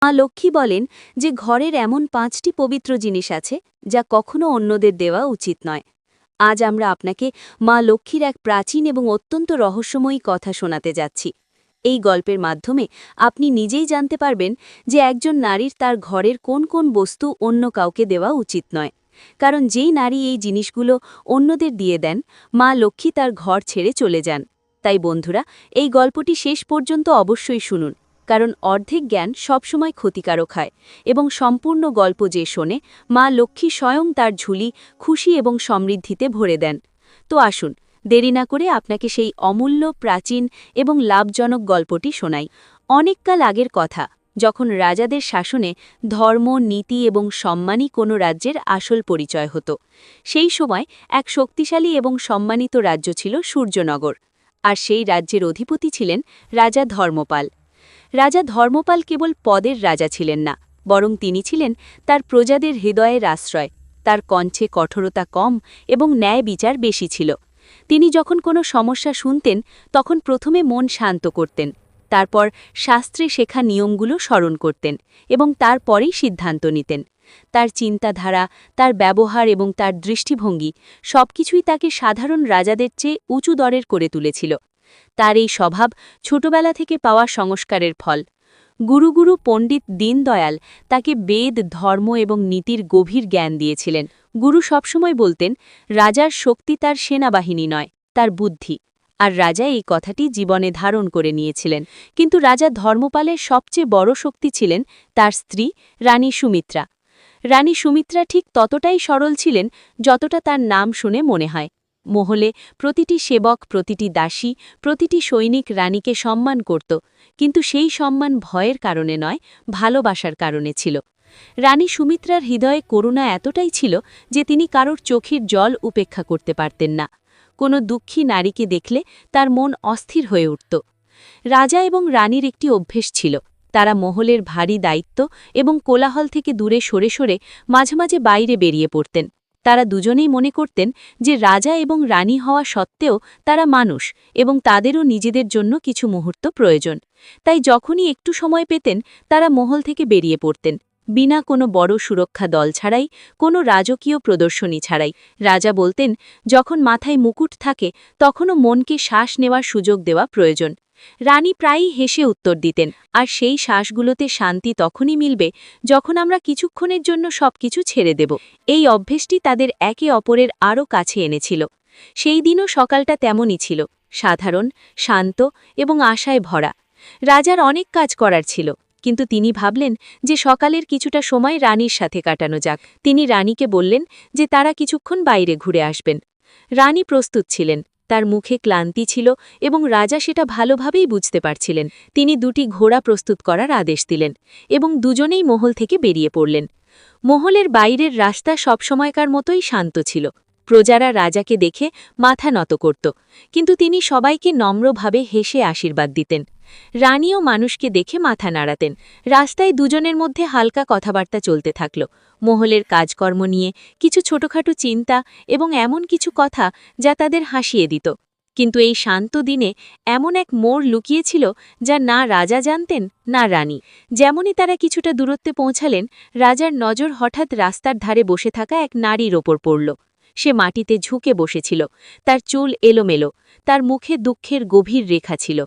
মা লক্ষ্মী বলেন যে ঘরের এমন ৫টি পবিত্র জিনিস আছে যা কখনো অন্যদের দেওয়া উচিত নয়। আজ আমরা আপনাকে মা লক্ষ্মীর এক প্রাচীন এবং অত্যন্ত রহস্যময়ী কথা শোনাতে যাচ্ছি। এই গল্পের মাধ্যমে আপনি নিজেই জানতে পারবেন যে একজন নারীর তার ঘরের কোন কোন বস্তু অন্য কাউকে দেওয়া উচিত নয়। কারণ যেই নারী এই জিনিসগুলো অন্যদের দিয়ে দেন, মা লক্ষ্মী তার ঘর ছেড়ে চলে যান। তাই বন্ধুরা, এই গল্পটি শেষ পর্যন্ত অবশ্যই শুনুন, কারণ অর্ধেক জ্ঞান সবসময় ক্ষতিকারক হয় এবং সম্পূর্ণ গল্প যে শোনে, মা লক্ষ্মী স্বয়ং তার ঝুলি খুশি এবং সমৃদ্ধিতে ভরে দেন। তো আসুন, দেরি না করে আপনাকে সেই অমূল্য, প্রাচীন এবং লাভজনক গল্পটি শোনাই। অনেককাল আগের কথা, যখন রাজাদের শাসনে ধর্ম, নীতি এবং সম্মানই কোনো রাজ্যের আসল পরিচয় হতো। সেই সময় এক শক্তিশালী এবং সম্মানিত রাজ্য ছিল সূর্যনগর, আর সেই রাজ্যের অধিপতি ছিলেন রাজা ধর্মপাল। রাজা ধর্মপাল কেবল পদের রাজা ছিলেন না, বরং তিনি ছিলেন তার প্রজাদের হৃদয়ের আশ্রয়। তার কণ্ঠে কঠোরতা কম এবং ন্যায় বিচার বেশি ছিল। তিনি যখন কোনো সমস্যা শুনতেন, তখন প্রথমে মন শান্ত করতেন, তারপর শাস্ত্রে শেখা নিয়মগুলো স্মরণ করতেন এবং তারপরেই সিদ্ধান্ত নিতেন। তার চিন্তাধারা, তার ব্যবহার এবং তার দৃষ্টিভঙ্গি সবকিছুই তাকে সাধারণ রাজাদের চেয়ে উঁচু দরের করে তুলেছিল। তার এই স্বভাব ছোটবেলা থেকে পাওয়া সংস্কারের ফল। গুরু পণ্ডিত দীনদয়াল তাকে বেদ, ধর্ম এবং নীতির গভীর জ্ঞান দিয়েছিলেন। গুরু সবসময় বলতেন, রাজার শক্তি তার সেনাবাহিনী নয়, তার বুদ্ধি। আর রাজা এই কথাটি জীবনে ধারণ করে নিয়েছিলেন। কিন্তু রাজা ধর্মপালের সবচেয়ে বড় শক্তি ছিলেন তার স্ত্রী রানী সুমিত্রা। রানী সুমিত্রা ঠিক ততটাই সরল ছিলেন যতটা তার নাম শুনে মনে হয়। মহলে প্রতিটি সেবক, প্রতিটি দাসী, প্রতিটি সৈনিক রানীকে সম্মান করত, কিন্তু সেই সম্মান ভয়ের কারণে নয়, ভালোবাসার কারণে ছিল। রানী সুমিত্রার হৃদয়ে করুণা এতটাই ছিল যে তিনি কারোর চোখের জল উপেক্ষা করতে পারতেন না। কোনো দুঃখী নারীকে দেখলে তার মন অস্থির হয়ে উঠত। রাজা এবং রানীর একটি অভ্যেস ছিল, তারা মহলের ভারী দায়িত্ব এবং কোলাহল থেকে দূরে সরে সরে মাঝে মাঝে বাইরে বেরিয়ে পড়তেন। তারা দুজনেই মনে করতেন যে রাজা এবং রানী হওয়া সত্ত্বেও তারা মানুষ এবং তাদেরও নিজেদের জন্য কিছু মুহূর্ত প্রয়োজন। তাই যখনই একটু সময় পেতেন, তারা মহল থেকে বেরিয়ে পড়তেন, বিনা কোনো বড় সুরক্ষা দল ছাড়াই, কোনো রাজকীয় প্রদর্শনী ছাড়াই। রাজা বলতেন, যখন মাথায় মুকুট থাকে তখনও মনকে শ্বাস নেওয়ার সুযোগ দেওয়া প্রয়োজন। রানী প্রায়ই হেসে উত্তর দিতেন, আর সেই শ্বাসগুলোতে শান্তি তখনই মিলবে যখন আমরা কিছুক্ষণের জন্য সবকিছু ছেড়ে দেব। এই অভ্যেসটি তাদের একে অপরের আরও কাছে এনেছিল। সেই দিনও সকালটা তেমনই ছিল, সাধারণ, শান্ত এবং আশায় ভরা। রাজার অনেক কাজ করার ছিল, কিন্তু তিনি ভাবলেন যে সকালের কিছুটা সময় রানীর সাথে কাটানো যাক। তিনি রানীকে বললেন যে তারা কিছুক্ষণ বাইরে ঘুরে আসবেন। রানী প্রস্তুত ছিলেন, তার মুখে ক্লান্তি ছিল এবং রাজা সেটা ভালোভাবেই বুঝতে পারছিলেন। তিনি দুটি ঘোড়া প্রস্তুত করার আদেশ দিলেন এবং দুজনেই মহল থেকে বেরিয়ে পড়লেন। মহলের বাইরের রাস্তা সবসময়কার মতোই শান্ত ছিল। প্রজারা রাজাকে দেখে মাথা নত করত, কিন্তু তিনি সবাইকে নম্রভাবে হেসে আশীর্বাদ দিতেন। রানীও মানুষকে দেখে মাথা নাড়াতেন। রাস্তায় দুজনের মধ্যে হালকা কথাবার্তা চলতে থাকল, মহলের কাজকর্ম নিয়ে, কিছু ছোটখাটো চিন্তা এবং এমন কিছু কথা যা তাদের হাসিয়ে দিত। কিন্তু এই শান্ত দিনে এমন এক মোড় লুকিয়েছিল যা না রাজা জানতেন, না রানী। যেমনই তারা কিছুটা দূরত্বে পৌঁছালেন, রাজার নজর হঠাৎ রাস্তার ধারে বসে থাকা এক নারীর ওপর পড়ল। সে মাটিতে ঝুঁকে বসেছিল, তার চুল এলোমেলো, তার মুখে দুঃখের গভীর রেখা ছিল।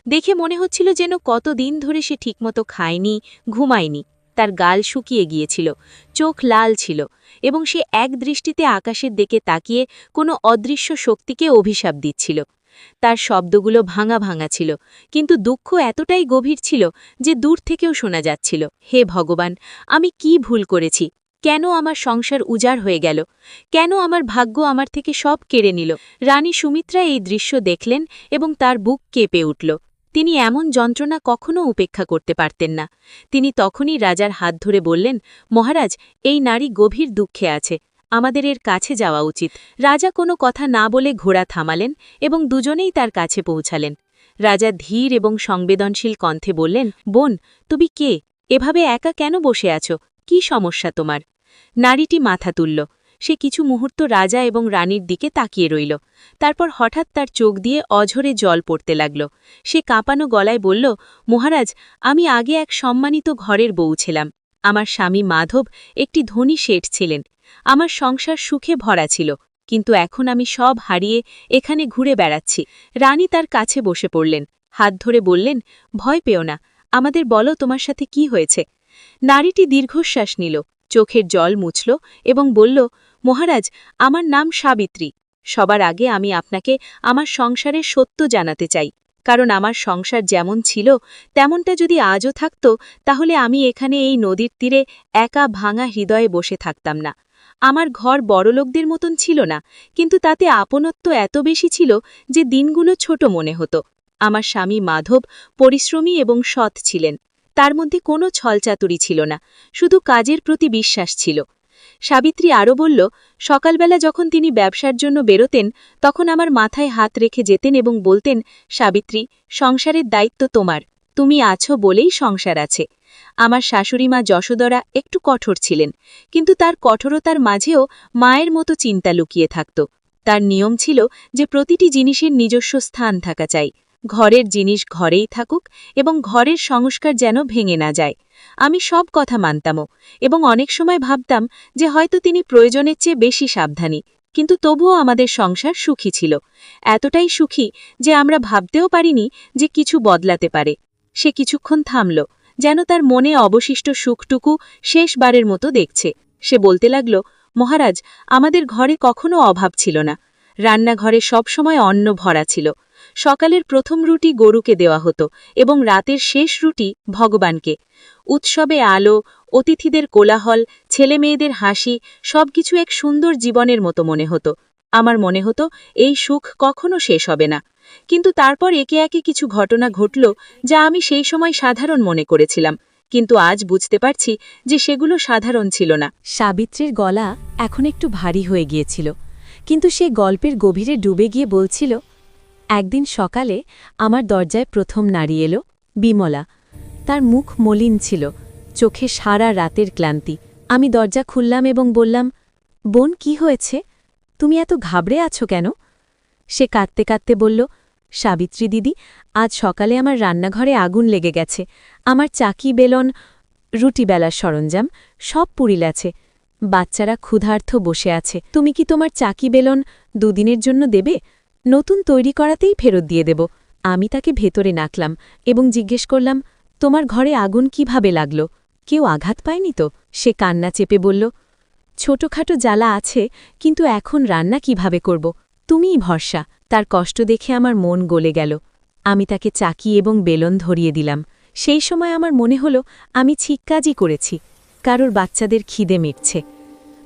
দেখে মনে হচ্ছিল যেন কতদিন ধরে সে ঠিকমতো খায়নি, ঘুমায়নি। তার গাল শুকিয়ে গিয়েছিল, চোখ লাল ছিল, এবং সে এক দৃষ্টিতে আকাশের দিকে তাকিয়ে কোনো অদৃশ্য শক্তিকে অভিশাপ দিচ্ছিল। তার শব্দগুলো ভাঙা ভাঙা ছিল, কিন্তু দুঃখ এতটাই গভীর ছিল যে দূর থেকেও শোনা যাচ্ছিল। হে ভগবান, আমি কি ভুল করেছি? কেন আমার সংসার উজাড় হয়ে গেল? কেন আমার ভাগ্য আমার থেকে সব কেড়ে নিল? রানী সুমিত্রা এই দৃশ্য দেখলেন এবং তার বুক কেঁপে উঠল। তিনি এমন যন্ত্রণা কখনো উপেক্ষা করতে পারতেন না। তিনি তখনই রাজার হাত ধরে বললেন, মহারাজ, এই নারী গভীর দুঃখে আছে, আমাদের এর কাছে যাওয়া উচিত। রাজা কোনো কথা না বলে ঘোড়া থামালেন এবং দুজনেই তার কাছে পৌঁছালেন। রাজা ধীর এবং সংবেদনশীল কণ্ঠে বললেন, বোন, তুমি কে? এভাবে একা কেন বসে আছো? কি সমস্যা তোমার? নারীটি মাথা তুলল। সে কিছু মুহূর্ত রাজা এবং রানীর দিকে তাকিয়ে রইল। তারপর হঠাৎ তার চোখ দিয়ে অঝরে জল পড়তে লাগল। সে কাঁপানো গলায় বলল, মহারাজ, আমি আগে এক সম্মানিত ঘরের বউ ছিলাম। আমার স্বামী মাধব একটি ধনী শেঠ ছিলেন। আমার সংসার সুখে ভরা ছিল, কিন্তু এখন আমি সব হারিয়ে এখানে ঘুরে বেড়াচ্ছি। রানী তার কাছে বসে পড়লেন, হাত ধরে বললেন, ভয় পেও না, আমাদের বলো তোমার সাথে কি হয়েছে। নারীটি দীর্ঘশ্বাস নিল, চোখের জল মুছল এবং বলল, মহারাজ, আমার নাম সাবিত্রী। সবার আগে আমি আপনাকে আমার সংসারের সত্য জানাতে চাই, কারণ আমার সংসার যেমন ছিল তেমনটা যদি আজও থাকত, তাহলে আমি এখানে এই নদীর তীরে একা ভাঙা হৃদয়ে বসে থাকতাম না। আমার ঘর বড়লোকদের মতন ছিল না, কিন্তু তাতে আপনত্ব এত বেশি ছিল যে দিনগুলো ছোট মনে হতো। আমার স্বামী মাধব পরিশ্রমী এবং সৎ ছিলেন। তার মধ্যে কোনো ছলচাতুরি ছিল না, শুধু কাজের প্রতি বিশ্বাস ছিল। সাবিত্রী আরও বলল, সকালবেলা যখন তিনি ব্যবসার জন্য বেরোতেন, তখন আমার মাথায় হাত রেখে যেতেন এবং বলতেন, সাবিত্রী, সংসারের দায়িত্ব তোমার, তুমি আছো বলেই সংসার আছে। আমার শাশুড়িমা যশোদরা একটু কঠোর ছিলেন, কিন্তু তার কঠোরতার মাঝেও মায়ের মতো চিন্তা লুকিয়ে থাকত। তার নিয়ম ছিল যে প্রতিটি জিনিসের নিজস্ব স্থান থাকা চাই, ঘরের জিনিস ঘরেই থাকুক এবং ঘরের সংস্কার যেন ভেঙে না যায়। আমি সব কথা মানতামও এবং অনেক সময় ভাবতাম যে হয়তো তিনি প্রয়োজনের চেয়ে বেশি সাবধানী, কিন্তু তবুও আমাদের সংসার সুখী ছিল, এতটাই সুখী যে আমরা ভাবতেও পারিনি যে কিছু বদলাতে পারে। সে কিছুক্ষণ থামল, যেন তার মনে অবশিষ্ট সুখটুকু শেষবারের মতো দেখছে। সে বলতে লাগল, মহারাজ, আমাদের ঘরে কখনো অভাব ছিল না। রান্নাঘরে সবসময় অন্ন ভরা ছিল। সকালের প্রথম রুটি গরুকে দেওয়া হতো এবং রাতের শেষ রুটি ভগবানকে। উৎসবে আলো, অতিথিদের কোলাহল, ছেলেমেয়েদের হাসি, সবকিছু এক সুন্দর জীবনের মতো মনে হতো। আমার মনে হতো এই সুখ কখনো শেষ হবে না। কিন্তু তারপর একে একে কিছু ঘটনা ঘটল যা আমি সেই সময় সাধারণ মনে করেছিলাম, কিন্তু আজ বুঝতে পারছি যে সেগুলো সাধারণ ছিল না। সাবিত্রীর গলা এখন একটু ভারী হয়ে গিয়েছিল, কিন্তু সে গল্পের গভীরে ডুবে গিয়ে বলছিল, একদিন সকালে আমার দরজায় প্রথম নারী এলো, বিমলা। তার মুখ মলিন ছিল, চোখে সারা রাতের ক্লান্তি। আমি দরজা খুললাম এবং বললাম, বোন, কি হয়েছে? তুমি এত ঘাবড়ে আছো কেন? সে কাঁদতে কাঁদতে বলল, সাবিত্রী দিদি, আজ সকালে আমার রান্নাঘরে আগুন লেগে গেছে। আমার চাকি, বেলন, রুটি বেলার সরঞ্জাম সব পুড়িলেছে। বাচ্চারা ক্ষুধার্থ বসে আছে। তুমি কি তোমার চাকি, বেলন দুদিনের জন্য দেবে? নতুন তৈরি করাতেই ফেরত দিয়ে দেব। আমি তাকে ভেতরে নাকলাম এবং জিজ্ঞেস করলাম, তোমার ঘরে আগুন কিভাবে লাগল? কেউ আঘাত পায়নি তো? সে কান্না চেপে বলল, ছোটখাটো জ্বালা আছে, কিন্তু এখন রান্না কিভাবে করব? তুমিই ভরসা। তার কষ্ট দেখে আমার মন গলে গেল। আমি তাকে চাকি এবং বেলন ধরিয়ে দিলাম। সেই সময় আমার মনে হল আমি ঠিক কাজই করেছি, কারোর বাচ্চাদের খিদে মিটছে।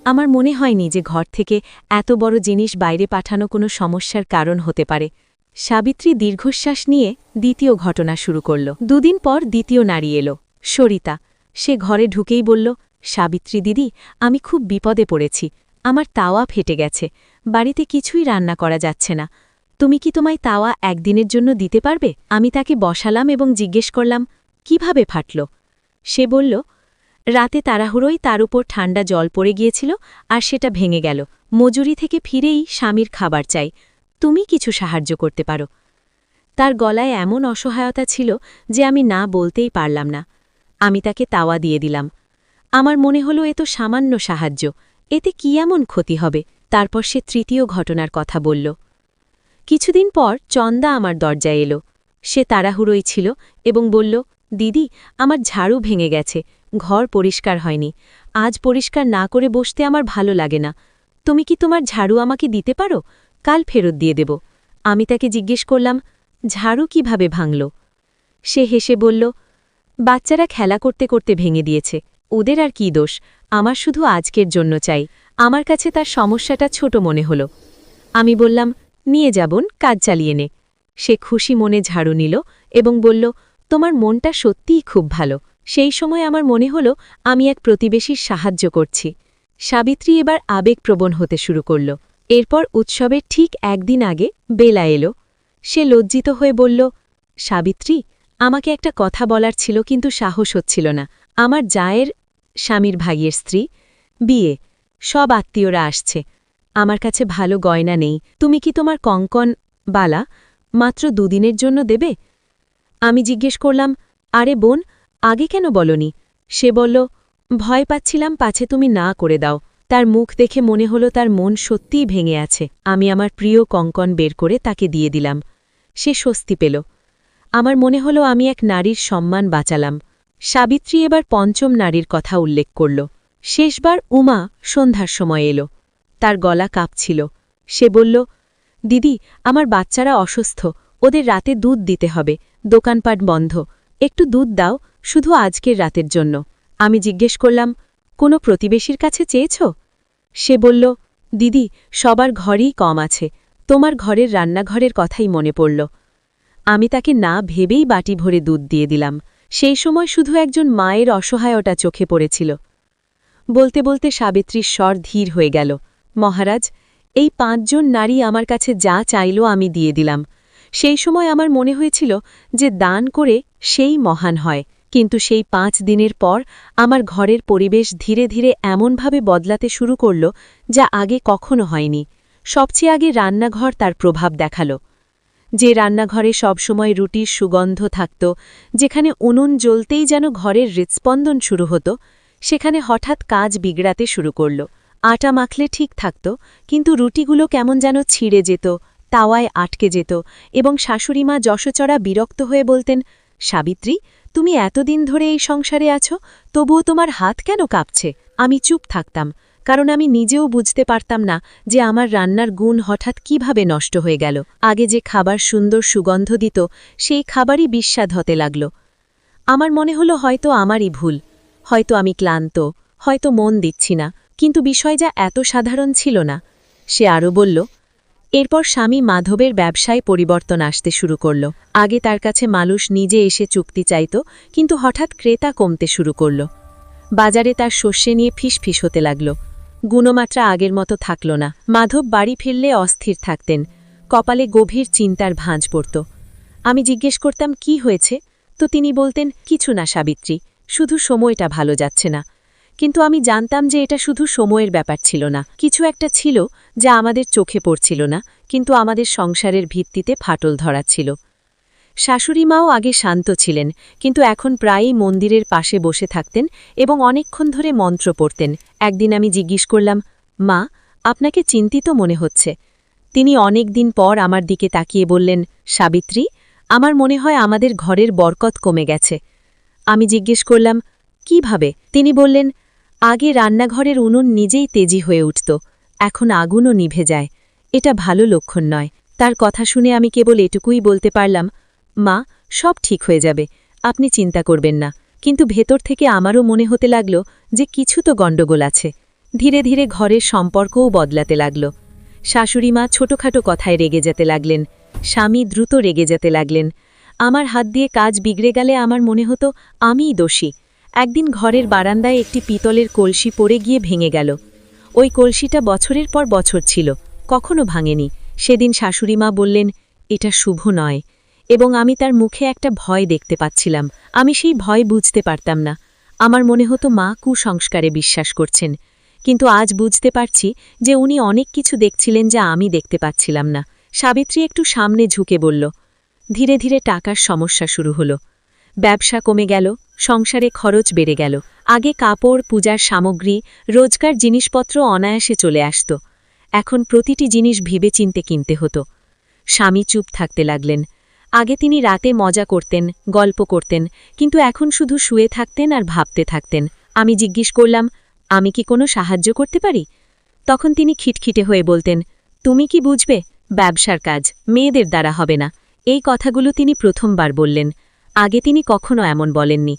আমার মনে হয়নি যে ঘর থেকে এত বড় জিনিস বাইরে পাঠানো কোনো সমস্যার কারণ হতে পারে। সাবিত্রী দীর্ঘশ্বাস নিয়ে দ্বিতীয় ঘটনা শুরু করল। দুদিন পর দ্বিতীয় নারী এলো, সরিতা। সে ঘরে ঢুকেই বলল, সাবিত্রী দিদি, আমি খুব বিপদে পড়েছি। আমার তাওয়া ফেটে গেছে, বাড়িতে কিছুই রান্না করা যাচ্ছে না। তুমি কি তোমায় তাওয়া একদিনের জন্য দিতে পারবে? আমি তাকে বসালাম এবং জিজ্ঞেস করলাম, কিভাবে ফাটল? সে বলল, রাতে তাড়াহুড়োই তার উপর ঠান্ডা জল পড়ে গিয়েছিল আর সেটা ভেঙে গেল। মজুরি থেকে ফিরেই স্বামীর খাবার চাই, তুমি কিছু সাহায্য করতে পারো। তার গলায় এমন অসহায়তা ছিল যে আমি না বলতেই পারলাম না। আমি তাকে তাওয়া দিয়ে দিলাম। আমার মনে হলো এ তো সামান্য সাহায্য, এতে কি এমন ক্ষতি হবে? তারপর সে তৃতীয় ঘটনার কথা বলল। কিছুদিন পর চন্দা আমার দরজায় এলো। সে তাড়াহুড়োই ছিল এবং বলল, দিদি, আমার ঝাড়ু ভেঙে গেছে, ঘর পরিষ্কার হয়নি। আজ পরিষ্কার না করে বসতে আমার ভালো লাগে না। তুমি কি তোমার ঝাড়ু আমাকে দিতে পারো? কাল ফেরত দিয়ে দেব। আমি তাকে জিজ্ঞেস করলাম, ঝাড়ু কিভাবে ভাঙল? সে হেসে বলল, বাচ্চারা খেলা করতে করতে ভেঙে দিয়েছে, ওদের আর কি দোষ, আমার শুধু আজকের জন্য চাই। আমার কাছে তার সমস্যাটা ছোট মনে হল। আমি বললাম, নিয়ে যাবন, কাজ চালিয়ে নে। সে খুশি মনে ঝাড়ু নিল এবং বলল, তোমার মনটা সত্যিই খুব ভালো। সেই সময় আমার মনে হল আমি এক প্রতিবেশীর সাহায্য করছি। সাবিত্রী এবার আবেগপ্রবণ হতে শুরু করল। এরপর উৎসবের ঠিক একদিন আগে বেলা এলো। সে লজ্জিত হয়ে বলল, সাবিত্রী, আমাকে একটা কথা বলার ছিল, কিন্তু সাহস হচ্ছিল না। আমার জায়ের স্বামীর ভাইয়ের স্ত্রী বিয়ে, সব আত্মীয়রা আসছে। আমার কাছে ভালো গয়না নেই, তুমি কি তোমার কঙ্কন বালা মাত্র দুদিনের জন্য দেবে? আমি জিজ্ঞেস করলাম, আরে বোন, আগে কেন বলনি? সে বলল, ভয় পাচ্ছিলাম পাছে তুমি না করে দাও। তার মুখ দেখে মনে হলো তার মন সত্যিই ভেঙে আছে। আমি আমার প্রিয় কঙ্কন বের করে তাকে দিয়ে দিলাম। সে স্বস্তি পেল। আমার মনে হলো আমি এক নারীর সম্মান বাঁচালাম। সাবিত্রী এবার পঞ্চম নারীর কথা উল্লেখ করল। শেষবার উমা সন্ধ্যার সময় এলো। তার গলা কাঁপছিল। সে বলল, দিদি, আমার বাচ্চারা অসুস্থ, ওদের রাতে দুধ দিতে হবে, দোকানপাট বন্ধ, একটু দুধ দাও, শুধু আজকের রাতের জন্য। আমি জিজ্ঞেস করলাম, কোনো প্রতিবেশীর কাছে চেয়েছ? সে বলল, দিদি, সবার ঘরেই কম আছে, তোমার ঘরের রান্নাঘরের কথাই মনে পড়ল। আমি তাকে না ভেবেই বাটি ভরে দুধ দিয়ে দিলাম। সেই সময় শুধু একজন মায়ের অসহায়তা চোখে পড়েছিল। বলতে বলতে সাবিত্রীর স্বর ধীর হয়ে গেল। মহারাজ, এই ৫ জন নারী আমার কাছে যা চাইল আমি দিয়ে দিলাম। সেই সময় আমার মনে হয়েছিল যে দান করে সেই মহান হয়, কিন্তু সেই ৫ দিনের পর আমার ঘরের পরিবেশ ধীরে ধীরে এমনভাবে বদলাতে শুরু করল যা আগে কখনো হয়নি। সবচেয়ে আগে রান্নাঘর তার প্রভাব দেখাল। যে রান্নাঘরে সবসময় রুটির সুগন্ধ থাকত, যেখানে উনুন জ্বলতেই যেন ঘরের হৃৎস্পন্দন শুরু হতো, সেখানে হঠাৎ কাজ বিগড়াতে শুরু করল। আটা মাখলে ঠিক থাকত, কিন্তু রুটিগুলো কেমন যেন ছিঁড়ে যেত, তাওয়ায় আটকে যেত, এবং শাশুড়িমা যশোচড়া বিরক্ত হয়ে বলতেন, সাবিত্রী, তুমি এতদিন ধরে এই সংসারে আছো, তবুও তোমার হাত কেন কাঁপছে? আমি চুপ থাকতাম, কারণ আমি নিজেও বুঝতে পারতাম না যে আমার রান্নার গুণ হঠাৎ কিভাবে নষ্ট হয়ে গেল। আগে যে খাবার সুন্দর সুগন্ধ দিত, সেই খাবারই বিস্বাদ হতে লাগল। আমার মনে হলো হয়তো আমারই ভুল, হয়তো আমি ক্লান্ত, হয়তো মন দিচ্ছি না, কিন্তু বিষয় যা এত সাধারণ ছিল না। সে আরও বলল, এরপর স্বামী মাধবের ব্যবসায় পরিবর্তন আসতে শুরু করল। আগে তার কাছে মানুষ নিজে এসে চুক্তি চাইত, কিন্তু হঠাৎ ক্রেতা কমতে শুরু করল। বাজারে তার শস্যে নিয়ে ফিসফিস হতে লাগল। গুণমাত্রা আগের মতো থাকল না। মাধব বাড়ি ফিরলে অস্থির থাকতেন, কপালে গভীর চিন্তার ভাঁজ পড়ত। আমি জিজ্ঞেস করতাম, কি হয়েছে? তো তিনি বলতেন, কিছু না সাবিত্রী, শুধু সময়টা ভালো যাচ্ছে না। কিন্তু আমি জানতাম যে এটা শুধু সময়ের ব্যাপার ছিল না, কিছু একটা ছিল যা আমাদের চোখে পড়ছিল না, কিন্তু আমাদের সংসারের ভিত্তিতে ফাটল ধরাচ্ছিল। শাশুড়িমাও আগে শান্ত ছিলেন, কিন্তু এখন প্রায়ই মন্দিরের পাশে বসে থাকতেন এবং অনেকক্ষণ ধরে মন্ত্র পড়তেন। একদিন আমি জিজ্ঞেস করলাম, মা, আপনাকে চিন্তিত মনে হচ্ছে। তিনি অনেক দিন পর আমার দিকে তাকিয়ে বললেন, সাবিত্রী, আমার মনে হয় আমাদের ঘরের বরকত কমে গেছে। আমি জিজ্ঞেস করলাম, কিভাবে? তিনি বললেন, আগে রান্নাঘরের উনুন নিজেই তেজি হয়ে উঠত, এখন আগুনও নিভে যায়। এটা ভালো লক্ষণ নয়। তার কথা শুনে আমি কেবল এটুকুই বলতে পারলাম, মা, সব ঠিক হয়ে যাবে, আপনি চিন্তা করবেন না। কিন্তু ভেতর থেকে আমারও মনে হতে লাগল যে কিছু তো গণ্ডগোল আছে। ধীরে ধীরে ঘরের সম্পর্কও বদলাতে লাগল। শাশুড়িমা ছোটখাটো কথায় রেগে যেতে লাগলেন, স্বামী দ্রুত রেগে যেতে লাগলেন। আমার হাত দিয়ে কাজ বিগড়ে গেলে আমার মনে হতো আমিই দোষী। একদিন ঘরের বারান্দায় একটি পিতলের কলসি পড়ে গিয়ে ভেঙে গেল। ওই কলসিটা বছরের পর বছর ছিল, কখনো ভাঙেনি। সেদিন শাশুড়িমা বললেন, এটা শুভ নয়, এবং আমি তার মুখে একটা ভয় দেখতে পাচ্ছিলাম। আমি সেই ভয় বুঝতে পারতাম না। আমার মনে হতো মা কুসংস্কারে বিশ্বাস করছেন, কিন্তু আজ বুঝতে পারছি যে উনি অনেক কিছু দেখছিলেন যা আমি দেখতে পাচ্ছিলাম না। সাবিত্রী একটু সামনে ঝুঁকে বলল, ধীরে ধীরে টাকার সমস্যা শুরু হলো। ব্যবসা কমে গেল, সংসারে খরচ বেড়ে গেল। আগে কাপড়, পূজার সামগ্রী, রোজকার জিনিসপত্র অনায়াসে চলে আসত। এখন প্রতিটি জিনিস ভেবেচিন্তে কিনতে হতো। স্বামী চুপ থাকতে লাগলেন। আগে তিনি রাতে মজা করতেন, গল্প করতেন, কিন্তু এখন শুধু শুয়ে থাকতেন আর ভাবতে থাকতেন। আমি জিজ্ঞেস করলাম, আমি কি কোনো সাহায্য করতে পারি? তখন তিনি খিটখিটে হয়ে বলতেন, তুমি কি বুঝবে? ব্যবসার কাজ মেয়েদের দ্বারা হবে না। এই কথাগুলো তিনি প্রথমবার বললেন। আগে তিনি কখনো এমন বলেননি।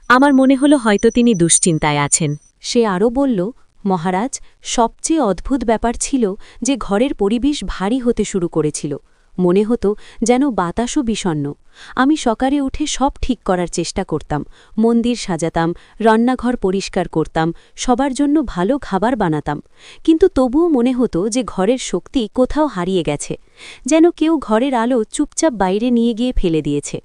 আমার মনে হলো হয়তো তিনি দুশ্চিন্তায় আছেন। সে আরও বলল, মহারাজ, সবচেয়ে অদ্ভুত ব্যাপার ছিল যে ঘরের পরিবেশ ভারী হতে শুরু করেছিল। মনে হতো যেন বাতাসও বিষণ্ণ। আমি সকালে উঠে সব ঠিক করার চেষ্টা করতাম, মন্দির সাজাতাম, রান্নাঘর পরিষ্কার করতাম, সবার জন্য ভালো খাবার বানাতাম, কিন্তু তবুও মনে হতো যে ঘরের শক্তি কোথাও হারিয়ে গেছে, যেন কেউ ঘরের আলো চুপচাপ বাইরে নিয়ে গিয়ে ফেলে দিয়েছে।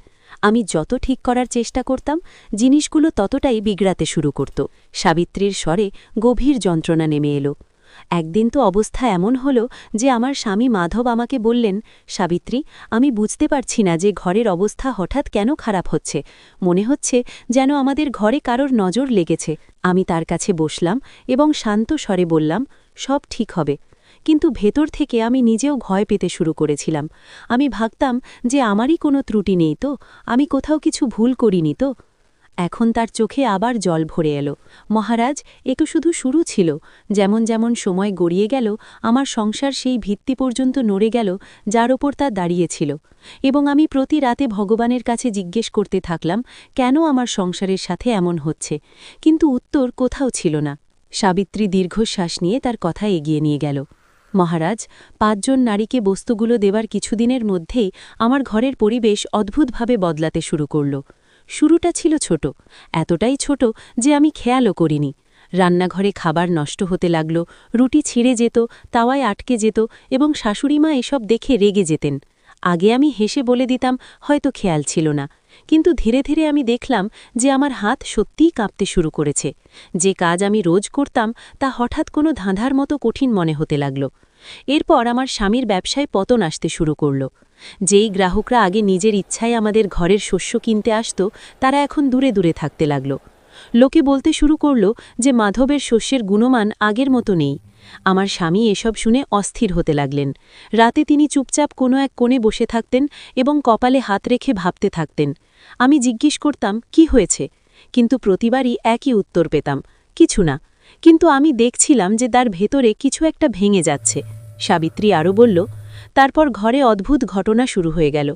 আমি যত ঠিক করার চেষ্টা করতাম জিনিসগুলো ততটাই বিগড়াতে শুরু করত। সাবিত্রীর স্বরে গভীর যন্ত্রণা নেমে এলো। একদিন তো অবস্থা এমন হলো যে আমার স্বামী মাধব আমাকে বললেন, সাবিত্রী, আমি বুঝতে পারছি না যে ঘরের অবস্থা হঠাৎ কেন খারাপ হচ্ছে। মনে হচ্ছে যেন আমাদের ঘরে কারোর নজর লেগেছে। আমি তার কাছে বসলাম এবং শান্ত স্বরে বললাম, সব ঠিক হবে। কিন্তু ভেতর থেকে আমি নিজেও ভয় পেতে শুরু করেছিলাম। আমি ভাবতাম যে আমারই কোনো ত্রুটি নেই তো, আমি কোথাও কিছু ভুল করিনি তো। এখন তার চোখে আবার জল ভরে এলো। মহারাজ, এ তো শুধু শুরু ছিল। যেমন যেমন সময় গড়িয়ে গেল, আমার সংসার সেই ভিত্তি পর্যন্ত নড়ে গেল যার ওপর তা দাঁড়িয়েছিল। এবং আমি প্রতি রাতে ভগবানের কাছে জিজ্ঞেস করতে থাকলাম, কেন আমার সংসারের সাথে এমন হচ্ছে। কিন্তু উত্তর কোথাও ছিল না। সাবিত্রী দীর্ঘশ্বাস নিয়ে তার কথা এগিয়ে নিয়ে গেল। মহারাজ, ৫ জন নারীকে বস্তুগুলো দেবার কিছুদিনের মধ্যেই আমার ঘরের পরিবেশ অদ্ভুতভাবে বদলাতে শুরু করল। শুরুটা ছিল ছোট, এতটাই ছোট যে আমি খেয়ালও করিনি। রান্নাঘরে খাবার নষ্ট হতে লাগল, রুটি ছিঁড়ে যেত, তাওয়ায় আটকে যেত এবং শাশুড়িমা এসব দেখে রেগে যেতেন। আগে আমি হেসে বলে দিতাম, হয়তো খেয়াল ছিল না। কিন্তু ধীরে ধীরে আমি দেখলাম যে আমার হাত সত্যিই কাঁপতে শুরু করেছে। যে কাজ আমি রোজ করতাম তা হঠাৎ কোনো ধাঁধার মতো কঠিন মনে হতে লাগল। এরপর আমার স্বামীর ব্যবসায় পতন আসতে শুরু করল। যেই গ্রাহকরা আগে নিজের ইচ্ছায় আমাদের ঘরের শস্য কিনতে আসত, তারা এখন দূরে দূরে থাকতে লাগল। লোকে বলতে শুরু করল যে মাধবের শস্যের গুণমান আগের মতো নেই। আমার স্বামী এসব শুনে অস্থির হতে লাগলেন। রাতে তিনি চুপচাপ কোনো এক কোণে বসে থাকতেন এবং কপালে হাত রেখে ভাবতে থাকতেন। আমি জিজ্ঞেস করতাম, কি হয়েছে? কিন্তু প্রতিবারই একই উত্তর পেতাম, কিছু না। কিন্তু আমি দেখছিলাম যে তার ভেতরে কিছু একটা ভেঙে যাচ্ছে। সাবিত্রী আরও বলল, তারপর ঘরে অদ্ভুত ঘটনা শুরু হয়ে গেল।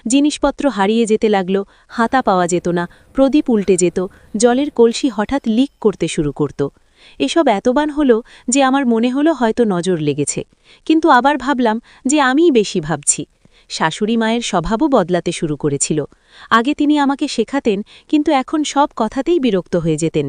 জিনিসপত্র হারিয়ে যেতে লাগল, হাতা পাওয়া যেত না, প্রদীপ উল্টে যেত, জলের কলসি হঠাৎ লিক করতে শুরু করত। এসব এতবান হলো যে আমার মনে হলো হয়তো নজর লেগেছে। কিন্তু আবার ভাবলাম যে আমিই বেশি ভাবছি। শাশুড়ি মায়ের স্বভাবও বদলাতে শুরু করেছিল। আগে তিনি আমাকে শেখাতেন, কিন্তু এখন সব কথাতেই বিরক্ত হয়ে যেতেন।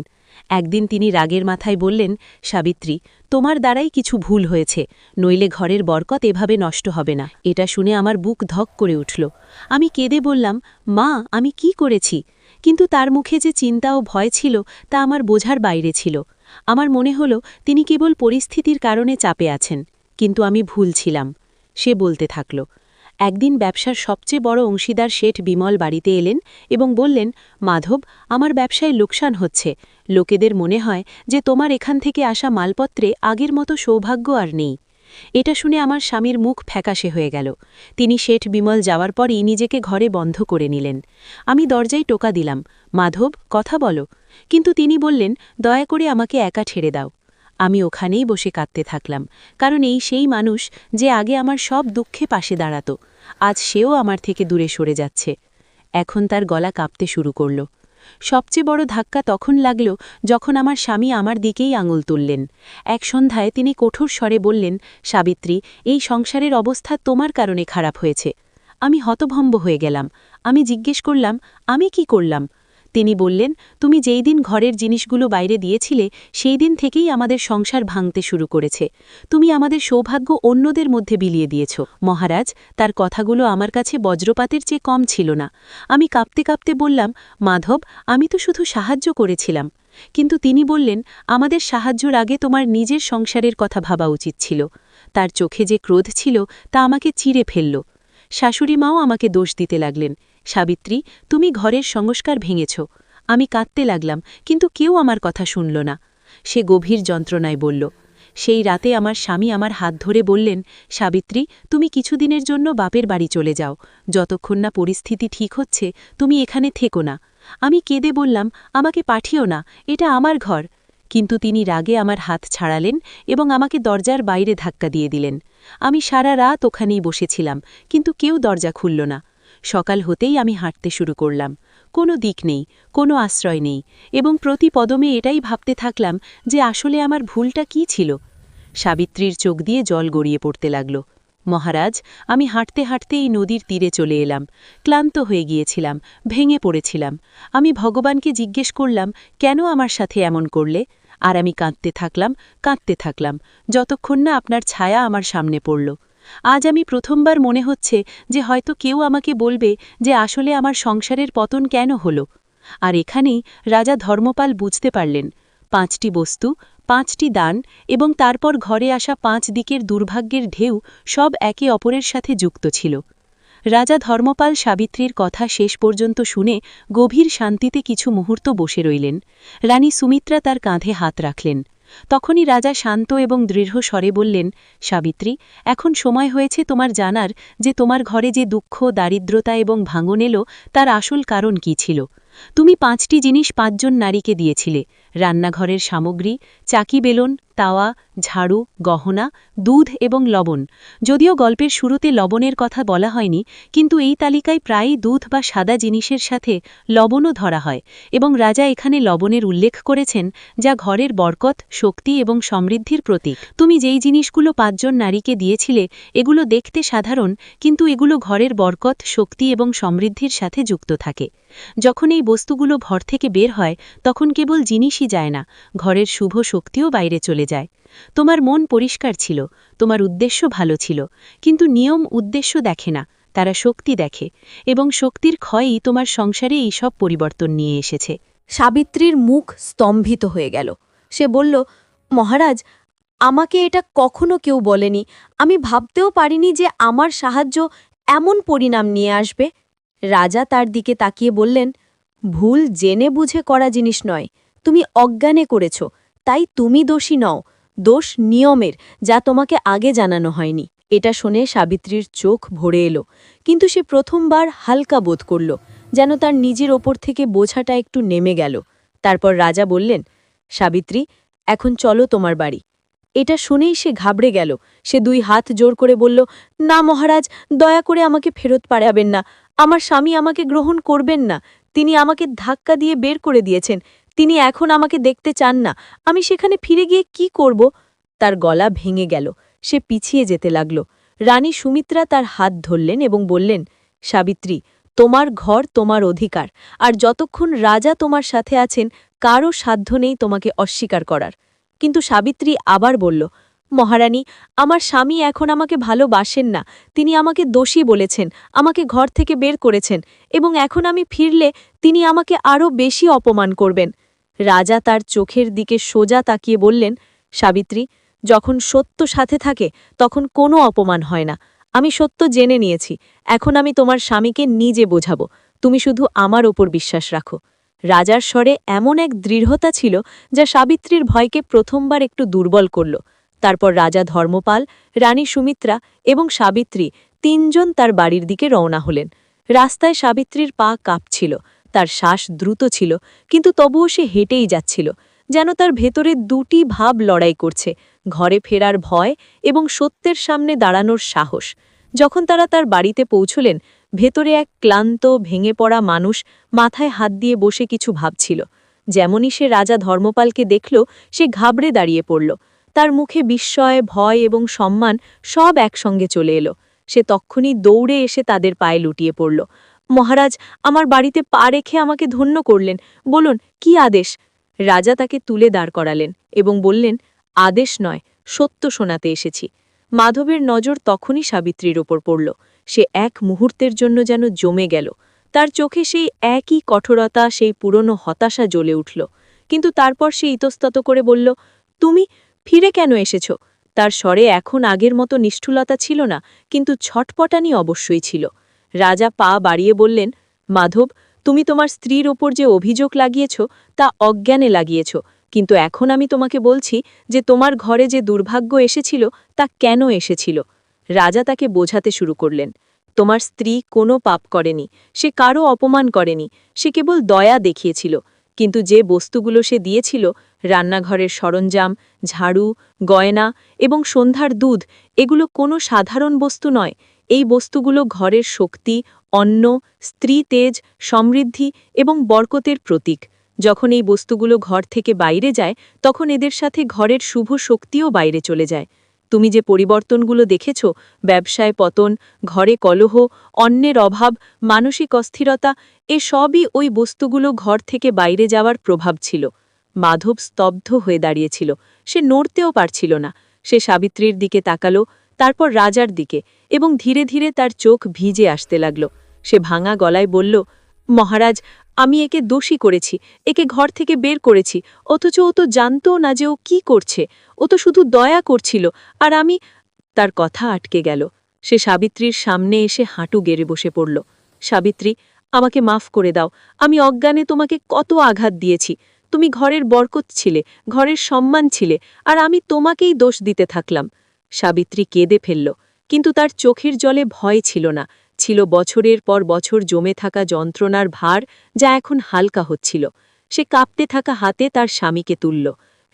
একদিন তিনি রাগের মাথায় বললেন, সাবিত্রী, তোমার দ্বারাই কিছু ভুল হয়েছে, নইলে ঘরের বরকত এভাবে নষ্ট হবে না। এটা শুনে আমার বুক ধক করে উঠল। আমি কেঁদে বললাম, মা, আমি কি করেছি? কিন্তু তার মুখে যে চিন্তা ও ভয় ছিল তা আমার বোঝার বাইরে ছিল। আমার মনে হলো তিনি কেবল পরিস্থিতির কারণে চাপে আছেন। কিন্তু আমি ভুল ছিলাম। সে বলতে থাকল। একদিন ব্যবসার সবচেয়ে বড় অংশীদার শেঠ বিমল বাড়িতে এলেন এবং বললেন, মাধব, আমার ব্যবসায় লোকসান হচ্ছে। লোকেদের মনে হয় যে তোমার এখান থেকে আসা মালপত্রে আগের মতো সৌভাগ্য আর নেই। এটা শুনে আমার স্বামীর মুখ ফ্যাকাশে হয়ে গেল। তিনি শেঠ বিমল যাওয়ার পরই নিজেকে ঘরে বন্ধ করে নিলেন। আমি দরজায় টোকা দিলাম, মাধব, কথা বলো। কিন্তু তিনি বললেন, দয়া করে আমাকে একা ছেড়ে দাও। আমি ওখানেই বসে কাঁদতে থাকলাম, কারণ এই সেই মানুষ যে আগে আমার সব দুঃখে পাশে দাঁড়াত, আজ সেও আমার থেকে দূরে সরে যাচ্ছে। এখন তার গলা কাঁপতে শুরু করল। সবচেয়ে বড় ধাক্কা তখন লাগল যখন আমার স্বামী আমার দিকেই আঙুল তুললেন। এক সন্ধ্যায় তিনি কঠোর স্বরে বললেন, সাবিত্রী, এই সংসারের অবস্থা তোমার কারণে খারাপ হয়েছে। আমি হতভম্ব হয়ে গেলাম। আমি জিজ্ঞেস করলাম, আমি কি করলাম? তিনি বললেন, তুমি যেই দিন ঘরের জিনিসগুলো বাইরে দিয়েছিলে সেই দিন থেকেই আমাদের সংসার ভাঙতে শুরু করেছে। তুমি আমাদের সৌভাগ্য অন্যদের মধ্যে বিলিয়ে দিয়েছ। মহারাজ, তার কথাগুলো আমার কাছে বজ্রপাতের চেয়ে কম ছিল না। আমি কাঁপতে কাঁপতে বললাম, মাধব, আমি তো শুধু সাহায্য করেছিলাম। কিন্তু তিনি বললেন, আমাদের সাহায্যর আগে তোমার নিজের সংসারের কথা ভাবা উচিত ছিল। তার চোখে যে ক্রোধ ছিল তা আমাকে চিরে ফেলল। শাশুড়ি মাও আমাকে দোষ দিতে লাগলেন, সাবিত্রী, তুমি ঘরের সংস্কার ভেঙেছ। আমি কাঁদতে লাগলাম, কিন্তু কেউ আমার কথা শুনল না। সে গভীর যন্ত্রণায় বলল। সেই রাতে আমার স্বামী আমার হাত ধরে বললেন, সাবিত্রী, তুমি কিছুদিনের জন্য বাপের বাড়ি চলে যাও। যতক্ষণ না পরিস্থিতি ঠিক হচ্ছে তুমি এখানে থেকো না। আমি কেঁদে বললাম, আমাকে পাঠিও না, এটা আমার ঘর। কিন্তু তিনি রাগে আমার হাত ছাড়ালেন এবং আমাকে দরজার বাইরে ধাক্কা দিয়ে দিলেন। আমি সারা রাত ওখানেই বসেছিলাম, কিন্তু কেউ দরজা খুলল না। সকাল হতেই আমি হাঁটতে শুরু করলাম। কোনো দিক নেই, কোনো আশ্রয় নেই, এবং প্রতি পদমে এটাই ভাবতে থাকলাম যে আসলে আমার ভুলটা কী ছিল। সাবিত্রীর চোখ দিয়ে জল গড়িয়ে পড়তে লাগল। মহারাজ, আমি হাঁটতে হাঁটতে এই নদীর তীরে চলে এলাম। ক্লান্ত হয়ে গিয়েছিলাম, ভেঙে পড়েছিলাম। আমি ভগবানকে জিজ্ঞেস করলাম, কেন আমার সাথে এমন করলে? আর আমি কাঁদতে থাকলাম, যতক্ষণ না আপনার ছায়া আমার সামনে পড়ল। আজ আমি প্রথমবার মনে হচ্ছে যে হয়তো কেউ আমাকে বলবে যে আসলে আমার সংসারের পতন কেন হলো। আর এখানেই রাজা ধর্মপাল বুঝতে পারলেন 5টি বস্তু, 5টি দান এবং তারপর ঘরে আসা 5 দিকের দুর্ভাগ্যের ঢেউ সব একে অপরের সাথে যুক্ত ছিল। রাজা ধর্মপাল সাবিত্রীর কথা শেষ পর্যন্ত শুনে গভীর শান্তিতে কিছু মুহূর্ত বসে রইলেন। রানী সুমিত্রা তার কাঁধে হাত রাখলেন। তখনই রাজা শান্ত এবং দৃঢ় স্বরে বললেন, সাবিত্রী, এখন সময় হয়েছে তোমার জানার যে তোমার ঘরে যে দুঃখ, দারিদ্রতা এবং ভাঙন এলো তার আসল কারণ কী ছিল। তুমি 5টি জিনিস 5 জন নারীকে দিয়েছিলে, রান্নাঘরের সামগ্রী, চাকি বেলন, তাওয়া, ঝাড়ু, গহনা, দুধ এবং লবণ। যদিও গল্পের শুরুতে লবণের কথা বলা হয়নি, কিন্তু এই তালিকায় প্রায়ই দুধ বা সাদা জিনিসের সাথে লবণও ধরা হয় এবং রাজা এখানে লবণের উল্লেখ করেছেন, যা ঘরের বরকত, শক্তি এবং সমৃদ্ধির প্রতীক। তুমি যেই জিনিসগুলো 5 জন নারীকে দিয়েছিলে এগুলো দেখতে সাধারণ, কিন্তু এগুলো ঘরের বরকত, শক্তি এবং সমৃদ্ধির সাথে যুক্ত থাকে। যখন এই বস্তুগুলো ঘর থেকে বের হয় তখন কেবল জিনিসই যায় না, ঘরের শুভ শক্তিও বাইরে চলে যায়। তোমার মন পরিষ্কার ছিল, তোমার উদ্দেশ্য ভালো ছিল, কিন্তু নিয়ম উদ্দেশ্য দেখে না, তারা শক্তি দেখে, এবং শক্তির ক্ষয়ই তোমার সংসারে এই সব পরিবর্তন নিয়ে এসেছে। সাবিত্রীর মুখ স্তম্ভিত হয়ে গেল। সে বলল, মহারাজ, আমাকে এটা কখনো কেউ বলেনি। আমি ভাবতেও পারিনি যে আমার সাহায্য এমন পরিণাম নিয়ে আসবে। রাজা তার দিকে তাকিয়ে বললেন, ভুল জেনে বুঝে করা জিনিস নয়, তুমি অজ্ঞানে করেছ, তাই তুমি দোষী নও। দোষ নিয়মের, যা তোমাকে আগে জানানো হয়নি। এটা শুনে সাবিত্রীর চোখ ভরে এলো, কিন্তু সে প্রথমবার হালকা বোধ করল, যেন তার নিজের ওপর থেকে বোঝাটা একটু নেমে গেল। তারপর রাজা বললেন, সাবিত্রী, এখন চলো তোমার বাড়ি। এটা শুনেই সে ঘাবড়ে গেল। সে 2 হাত জোর করে বলল, না মহারাজ, দয়া করে আমাকে ফেরত পাঠাবেন না। আমার স্বামী আমাকে গ্রহণ করবেন না। তিনি আমাকে ধাক্কা দিয়ে বের করে দিয়েছেন। তিনি এখন আমাকে দেখতে চান না। আমি সেখানে ফিরে গিয়ে কি করব? তার গলা ভেঙে গেল। সে পিছিয়ে যেতে লাগল। রানী সুমিত্রা তার হাত ধরলেন এবং বললেন, সাবিত্রী, তোমার ঘর তোমার অধিকার, আর যতক্ষণ রাজা তোমার সাথে আছেন কারও সাধ্য নেই তোমাকে অস্বীকার করার। কিন্তু সাবিত্রী আবার বলল, মহারানী, আমার স্বামী এখন আমাকে ভালোবাসেন না। তিনি আমাকে দোষী বলেছেন, আমাকে ঘর থেকে বের করেছেন, এবং এখন আমি ফিরলে তিনি আমাকে আরও বেশি অপমান করবেন। রাজা তার চোখের দিকে সোজা তাকিয়ে বললেন, সাবিত্রী, যখন সত্য সাথে থাকে তখন কোনো অপমান হয় না। আমি সত্য জেনে নিয়েছি, এখন আমি তোমার স্বামীকে নিজে বোঝাবো। তুমি শুধু আমার ওপর বিশ্বাস রাখো। রাজার স্বরে এমন এক দৃঢ়তা ছিল যা সাবিত্রীর ভয়কে প্রথমবার একটু দুর্বল করল। তারপর রাজা ধর্মপাল, রানী সুমিত্রা এবং সাবিত্রী 3 জন তার বাড়ির দিকে রওনা হলেন। রাস্তায় সাবিত্রীর পা কাঁপছিল, তার শ্বাস দ্রুত ছিল, কিন্তু তবুও সে হেঁটেই যাচ্ছিল, যেন তার ভেতরে 2টি ভাব লড়াই করছে, ঘরে ফেরার ভয় এবং সত্যের সামনে দাঁড়ানোর সাহস। যখন তারা তার বাড়িতে পৌঁছলেন, ভেতরে এক ক্লান্ত, ভেঙে পড়া মানুষ মাথায় হাত দিয়ে বসে কিছু ভাবছিল। যেমনই সে রাজা ধর্মপালকে দেখল, সে ঘাবড়ে দাঁড়িয়ে পড়ল। তার মুখে বিস্ময়, ভয় এবং সম্মান সব একসঙ্গে চলে এলো। সে তক্ষুনি দৌড়ে এসে তাদের পায়ে লুটিয়ে পড়ল। মহারাজ, আমার বাড়িতে পা রেখে আমাকে ধন্য করলেন, বলুন কি আদেশ? রাজা তাকে তুলে দাঁড় করালেন এবং বললেন, আদেশ নয়, সত্য শোনাতে এসেছি। মাধবের নজর তখনই সাবিত্রীর ওপর পড়ল। সে এক মুহূর্তের জন্য যেন জমে গেল। তার চোখে সেই একই কঠোরতা, সেই পুরনো হতাশা জ্বলে উঠল। কিন্তু তারপর সে ইতস্তত করে বলল, তুমি ফিরে কেন এসেছ? তার স্বরে এখন আগের মতো নিষ্ঠুলতা ছিল না, কিন্তু ছটপটানি অবশ্যই ছিল। রাজা পা বাড়িয়ে বললেন, মাধব, তুমি তোমার স্ত্রীর ওপর যে অভিযোগ লাগিয়েছ তা অজ্ঞানে লাগিয়েছ, কিন্তু এখন আমি তোমাকে বলছি যে তোমার ঘরে যে দুর্ভাগ্য এসেছিল তা কেন এসেছিল। রাজা তাকে বোঝাতে শুরু করলেন, তোমার স্ত্রী কোনো পাপ করেনি, সে কারও অপমান করেনি, সে কেবল দয়া দেখিয়েছিল। কিন্তু যে বস্তুগুলো সে দিয়েছিল, রান্নাঘরের সরঞ্জাম, ঝাড়ু, গয়না এবং সন্ধ্যার দুধ, এগুলো কোনো সাধারণ বস্তু নয়। এই বস্তুগুলো ঘরের শক্তি, অন্ন, স্ত্রী তেজ, সমৃদ্ধি এবং বরকতের প্রতীক। যখন এই বস্তুগুলো ঘর থেকে বাইরে যায় তখন এদের সাথে ঘরের শুভ শক্তিও বাইরে চলে যায়। তুমি যে পরিবর্তনগুলো দেখেছ, ব্যবসায় পতন, ঘরে কলহ, অন্নের অভাব, মানসিক অস্থিরতা, এ সবই ওই বস্তুগুলো ঘর থেকে বাইরে যাওয়ার প্রভাব ছিল। মাধব স্তব্ধ হয়ে দাঁড়িয়েছিল, সে নড়তেও পারছিল না। সে সাবিত্রীর দিকে তাকালো, তারপর রাজার দিকে এবং ধীরে ধীরে তার চোখ ভিজে আসতে লাগল। সে ভাঙা গলায় বলল, মহারাজ, আমি একে দোষী করেছি, একে ঘর থেকে বের করেছি, অথচ ও তো জানতও না যে ও কি করছে, ও তো শুধু দয়া করছিল, আর আমি। তার কথা আটকে গেল। সে সাবিত্রীর সামনে এসে হাঁটু গেড়ে বসে পড়ল। সাবিত্রী, আমাকে মাফ করে দাও, আমি অজ্ঞানে তোমাকে কত আঘাত দিয়েছি। তুমি ঘরের বরকত ছিলে, ঘরের সম্মান ছিলে, আর আমি তোমাকেই দোষ দিতে থাকলাম। সাবিত্রী কেঁদে ফেলল, কিন্তু তার চোখের জলে ভয় ছিল না, ছিল বছরের পর বছর জমে থাকা যন্ত্রণার ভার, যা এখন হালকা হচ্ছিল। সে কাঁপতে থাকা হাতে তার স্বামীকে তুলল।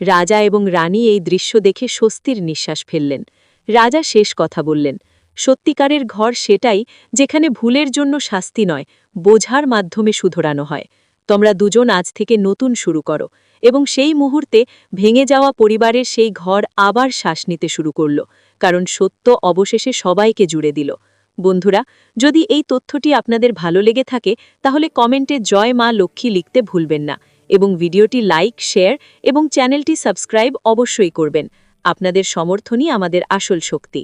রাজা এবং রানী এই দৃশ্য দেখে স্বস্তির নিঃশ্বাস ফেললেন। রাজা শেষ কথা বললেন, সত্যিকারের ঘর সেটাই যেখানে ভুলের জন্য শাস্তি নয়, বোঝার মাধ্যমে শুধরানো হয়। তোমরা দুজন আজ থেকে নতুন শুরু করো। এবং সেই মুহূর্তে ভেঙে যাওয়া পরিবারের সেই ঘর আবার শ্বাস নিতে শুরু করল, কারণ সত্য অবশেষে সবাইকে জুড়ে দিল। বন্ধুরা, যদি এই তথ্যটি আপনাদের ভালো লেগে থাকে তাহলে কমেন্টে জয় মা লক্ষ্মী লিখতে ভুলবেন না, এবং ভিডিওটি লাইক, শেয়ার এবং চ্যানেলটি সাবস্ক্রাইব অবশ্যই করবেন। আপনাদের সমর্থনই আমাদের আসল শক্তি।